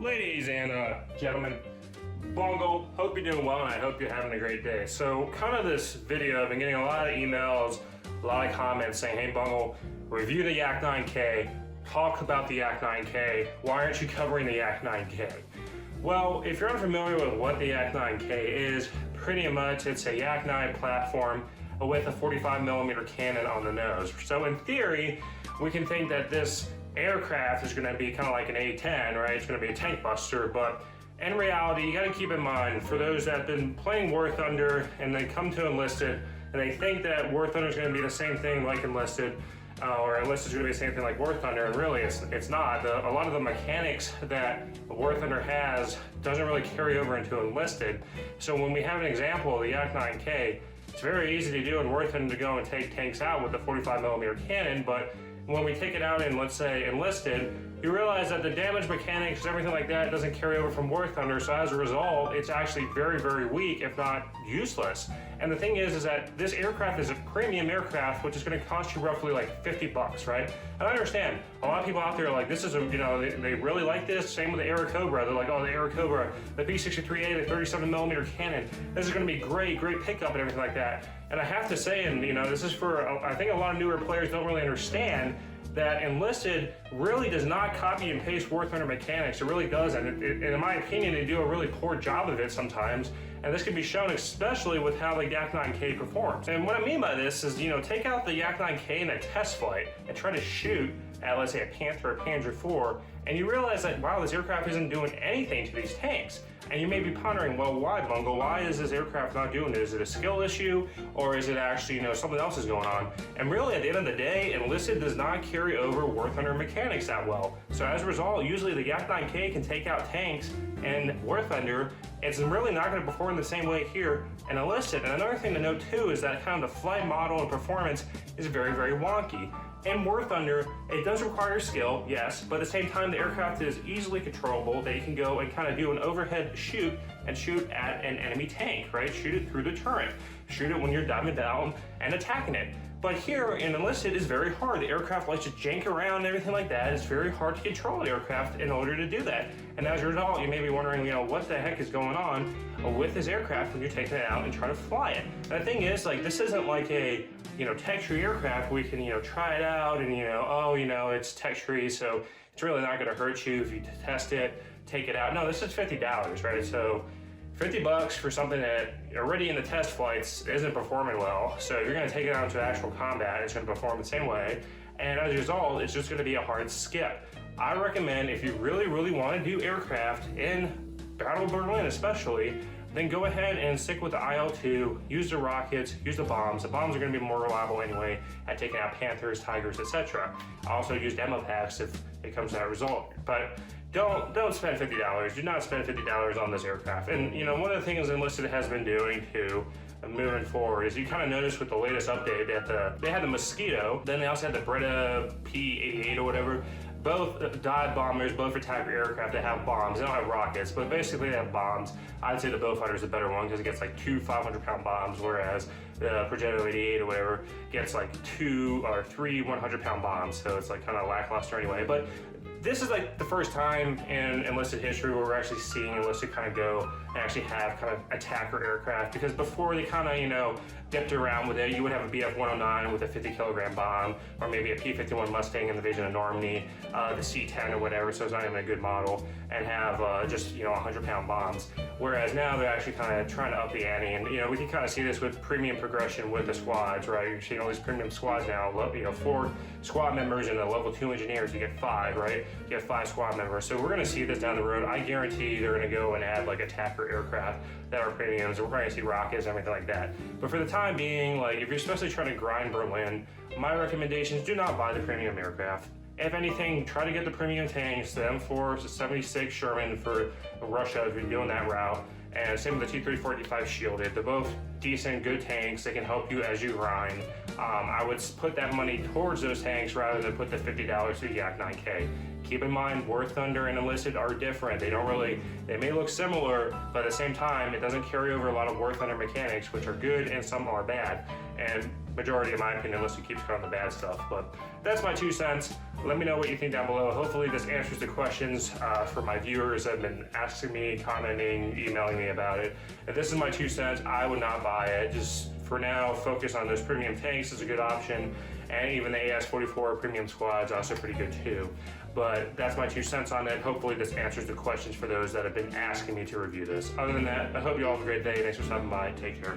Ladies and gentlemen, Bungle, hope you're doing well and I hope you're having a great day. So kind of this video, I've been getting a lot of emails, a lot of comments saying, hey Bungle, review the YAK9K, talk about the YAK9K, why aren't you covering the YAK9K? Well, if you're unfamiliar with what the YAK9K is, pretty much it's a YAK9 platform with a 45mm cannon on the nose. So in theory, we can think that this aircraft is going to be kind of like an A-10, right? It's going to be a tank buster, but in reality, you got to keep in mind, for those that have been playing War Thunder and they come to Enlisted and they think that War Thunder is going to be the same thing like Enlisted, or Enlisted is going to be the same thing like War Thunder, and really it's not. A lot of the mechanics that War Thunder has doesn't really carry over into Enlisted. So when we have an example of the YAK9K, it's very easy to do in War Thunder to go and take tanks out with the 45mm cannon, but when we take it out in, let's say, Enlisted, you realize that the damage mechanics and everything like that doesn't carry over from War Thunder, so as a result, it's actually very, very weak, if not useless. And the thing is that this aircraft is a premium aircraft, which is going to cost you roughly like $50, right? And I understand, a lot of people out there are like, this is a, they really like this. Same with the Airacobra. They're like, oh, the Airacobra, the B-63A, the 37mm cannon. This is going to be great pickup and everything like that. And I have to say, and this is for, I think a lot of newer players don't really understand that Enlisted really does not copy and paste War Thunder mechanics. It really doesn't. In my opinion, they do a really poor job of it sometimes. And this can be shown especially with how the YAK9K performs. And what I mean by this is, take out the YAK9K in a test flight and try to shoot at, let's say, a Panther or Panzer IV, and you realize that, wow, this aircraft isn't doing anything to these tanks. And you may be pondering, well, why, Bungle? Why is this aircraft not doing it? Is it a skill issue, or is it actually, something else is going on? And really, at the end of the day, Enlisted does not carry over War Thunder mechanics that well. So as a result, usually the YAK9K can take out tanks in War Thunder. It's really not going to perform the same way here in Enlisted. And another thing to note too is that kind of the flight model and performance is very, very wonky. In War Thunder, it does require skill, yes, but at the same time, the aircraft is easily controllable. They can go and kind of do an overhead shoot and shoot at an enemy tank, right? Shoot it through the turret. Shoot it when you're diving down and attacking it. But here in Enlisted, it's very hard. The aircraft likes to jank around and everything like that. It's very hard to control the aircraft in order to do that. And as a result, you may be wondering, what the heck is going on with this aircraft when you're taking it out and trying to fly it. And the thing is, this isn't like a tech-free aircraft. We can, try it out and, it's tech-free, so it's really not going to hurt you if you test it, take it out. No, this is $50, right? So $50 for something that already in the test flights isn't performing well. So you're going to take it out into actual combat, it's going to perform the same way. And as a result, it's just going to be a hard skip. I recommend, if you really, really want to do aircraft in Battle of Berlin especially, then go ahead and stick with the IL-2, use the rockets, use the bombs. The bombs are going to be more reliable anyway at taking out Panthers, Tigers, etc. I also use demo packs if it comes to that result. But don't spend $50. Do not spend $50 on this aircraft. And one of the things Enlisted has been doing too, moving forward, is you kind of notice with the latest update that they had the Mosquito, then they also had the Breda P-88 or whatever. Both dive bombers, both attacker aircraft that have bombs. They don't have rockets, but basically they have bombs. I'd say the Beaufighter is the better one because it gets like 2 500-pound bombs, whereas the Progetto 88 or whatever gets like 2 or 3 100-pound bombs. So it's like kind of lackluster anyway. But this is like the first time in Enlisted history where we're actually seeing Enlisted kind of go and actually have kind of attacker aircraft, because before they kind of, dipped around with it. You would have a BF-109 with a 50-kilogram bomb, or maybe a P-51 Mustang in the Division of Normandy, the C-10 or whatever, so it's not even a good model, and have just, 100-pound bombs. Whereas now they're actually kind of trying to up the ante, and, we can kind of see this with premium progression with the squads, right? You're seeing all these premium squads now, 4 squad members and a level 2 engineers, you get 5, right? You get 5 squad members. So we're going to see this down the road. I guarantee they're going to go and add like attacker aircraft that are premiums. We're going to see rockets and everything like that. But for the time being, if you're especially trying to grind Berlin, my recommendation is do not buy the premium aircraft. If anything, try to get the premium tanks, the M4, the 76 Sherman for Russia if you're doing that route, and same with the T-34-85 Shielded. They're both decent, good tanks. They can help you as you grind. I would put that money towards those tanks rather than put the $50 to the YAK9K. Keep in mind, War Thunder and Enlisted are different. They may look similar, but at the same time, it doesn't carry over a lot of War Thunder mechanics, which are good and some are bad. and majority, in my opinion, Enlisted keeps cutting the bad stuff. But that's my 2 cents. Let me know what you think down below. Hopefully this answers the questions for my viewers that have been asking me, commenting, emailing me about it. If this is my 2 cents, I would not buy it. Just for now, focus on those premium tanks is a good option, and even the AS44 premium squad's also pretty good too. But that's my 2 cents on it. Hopefully this answers the questions for those that have been asking me to review this. Other than that, I hope you all have a great day. Thanks for stopping by. Take care.